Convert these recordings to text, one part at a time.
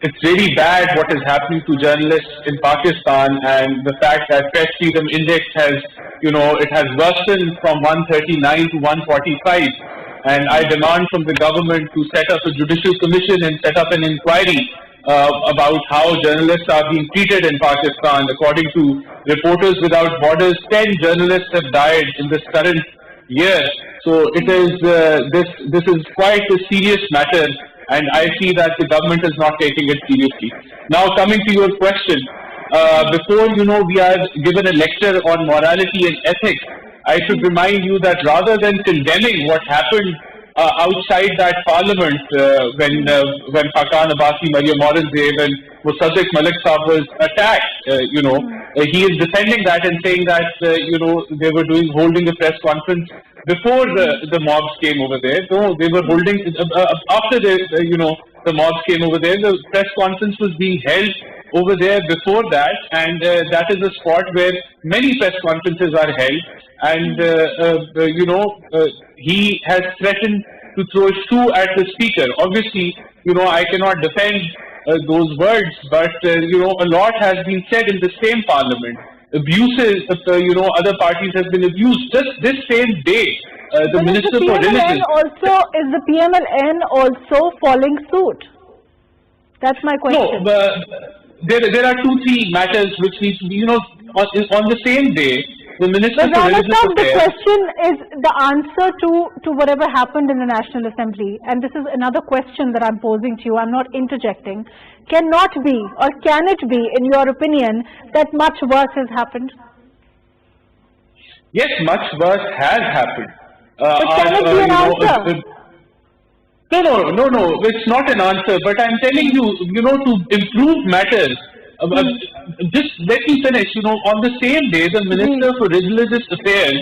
it's really bad what is happening to journalists in Pakistan, and the fact that press freedom index has, it has worsened from 139 to 145. And I demand from the government to set up a judicial commission and set up an inquiry about how journalists are being treated in Pakistan. According to Reporters Without Borders, 10 journalists have died in this current year. So it is this is quite a serious matter, and I see that the government is not taking it seriously. Now, coming to your question, before we are given a lecture on morality and ethics, I should remind you that rather than condemning what happened outside that parliament when Fakan Abbasi, Maryam Aurangzeb and Musaddiq Malik Sahab was attacked, he is defending that and saying that they were holding a press conference before the mobs came over there. No, they were holding after the mobs came over there. The press conference was being held over there before that, and that is a spot where many press conferences are held. And he has threatened to throw a shoe at the speaker. Obviously, I cannot defend those words, but a lot has been said in the same parliament. Abuses, other parties have been abused. Just this same day, the Minister for Religion. Is the PMLN also following suit? That's my question. No, there are 2-3 matters which need to be, on the same day. The Minister for Religious Affairs. The question is the answer to whatever happened in the National Assembly, and this is another question that I'm posing to you. I'm not interjecting. Cannot be, or can it be, in your opinion, that much worse has happened? Yes, much worse has happened. But can it be an answer? No, it's not an answer. But I'm telling you, to improve matters. Just let me finish. On the same day, the Minister for Religious Affairs,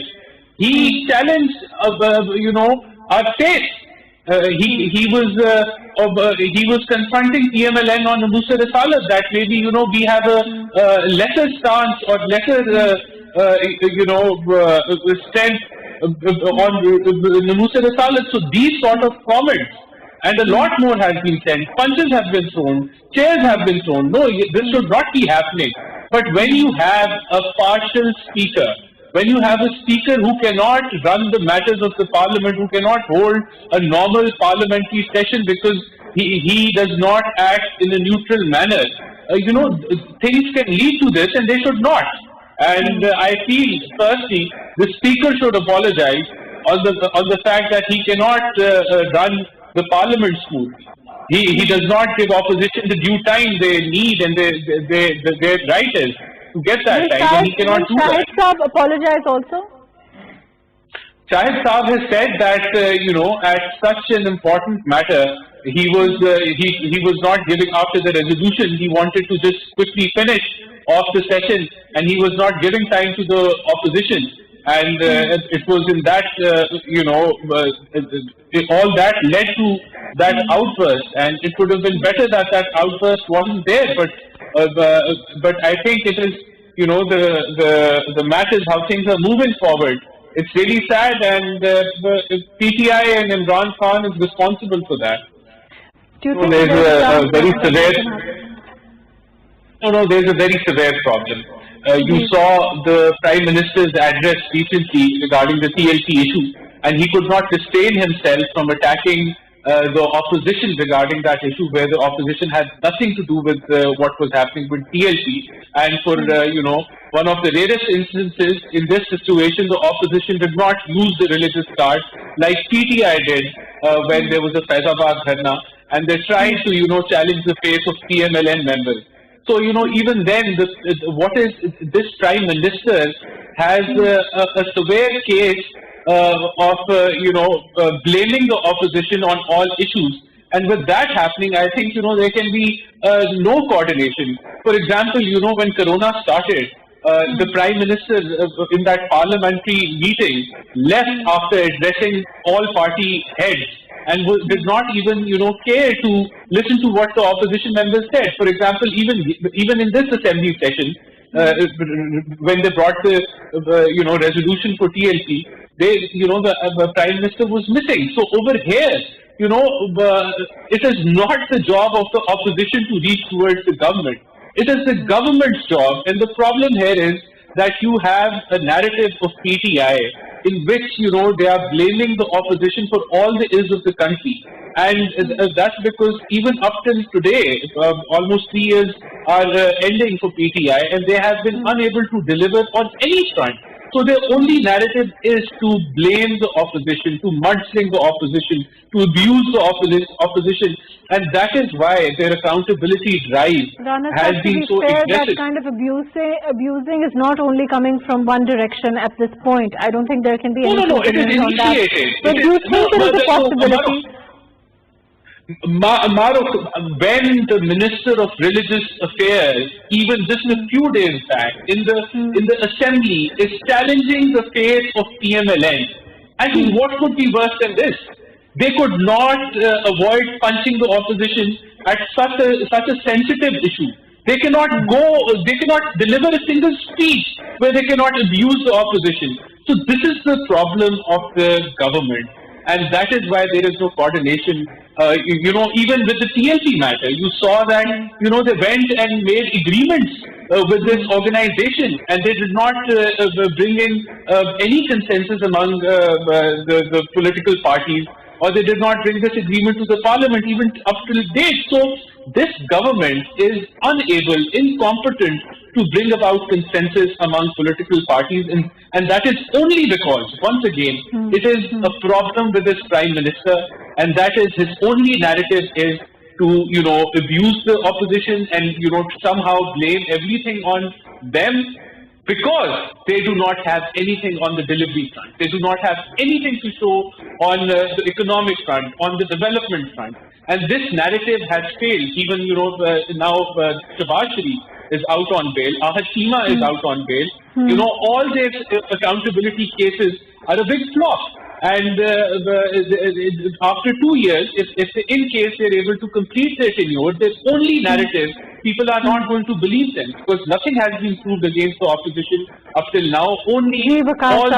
he challenged, our faith. He was confronting PMLN on Namus-e-Risalat that maybe we have a lesser stance or lesser strength on Namus-e-Risalat. So these sort of comments. And a lot more has been said. Punches have been thrown. Chairs have been thrown. No, this should not be happening. But when you have a partial speaker, when you have a speaker who cannot run the matters of the parliament, who cannot hold a normal parliamentary session because he does not act in a neutral manner, things can lead to this, and they should not. And I feel, firstly, the speaker should apologize on the fact that he cannot run the parliament smoothly. He does not give opposition the due time they need and their right is to get that time, and he cannot do that. Shahid Saab apologize also? Shahid Saab has said that at such an important matter, he was not giving after the resolution. He wanted to just quickly finish off the session, and he was not giving time to the opposition. And it was in that, all that led to that outburst, and it would have been better that outburst wasn't there. But I think it is, the matters, how things are moving forward. It's really sad, and PTI and Imran Khan is responsible for that. Do you think there's a very severe? No, there's a very severe problem. You saw the Prime Minister's address recently regarding the TLP issue, and he could not restrain himself from attacking the opposition regarding that issue, where the opposition had nothing to do with what was happening with TLP. And for one of the rarest instances in this situation, the opposition did not use the religious card like PTI did when there was a Faizabad Dharna, and they tried to challenge the faith of PMLN members. So, even then, this Prime Minister has a severe case of, blaming the opposition on all issues. And with that happening, I think, there can be no coordination. For example, when Corona started, the Prime Minister in that parliamentary meeting left after addressing all party heads, and did not even, care to listen to what the opposition members said. For example, even in this assembly session, when they brought the, resolution for TLP, the Prime Minister was missing. So over here, it is not the job of the opposition to reach towards the government. It is the government's job, and the problem here is that you have a narrative of PTI in which, they are blaming the opposition for all the ills of the country. And that's because even up till today, almost 3 years are ending for PTI, and they have been unable to deliver on any front. So their only narrative is to blame the opposition, to mudsling the opposition, to abuse the opposition, and that is why their accountability drive has been so aggressive. That kind of abusing is not only coming from one direction at this point. I don't think there can be any confusion on that. But do you think there is a possibility? Maruf, when the Minister of Religious Affairs, even just a few days back, in the Assembly, is challenging the faith of PMLN, I mean, what could be worse than this? They could not avoid punching the opposition at such a sensitive issue. They cannot deliver a single speech where they cannot abuse the opposition. So this is the problem of the government. And that is why there is no coordination. Even with the TLP matter, you saw that, they went and made agreements with this organization, and they did not bring in any consensus among the political parties, or they did not bring this agreement to the parliament even up till date. So this government is unable, incompetent to bring about consensus among political parties, and that is only because, once again, it is a problem with this Prime Minister, and that is his only narrative is to, abuse the opposition and, somehow blame everything on them, because they do not have anything on the delivery front. They do not have anything to show on the economic front, on the development front. And this narrative has failed. Even, now Shahbaz Sharif is out on bail. Ahad is out on bail. All their accountability cases are a big flop. And after 2 years, if in case they're able to complete their tenure, their only narrative, people are not going to believe them, because nothing has been proved against the opposition up till now. Only all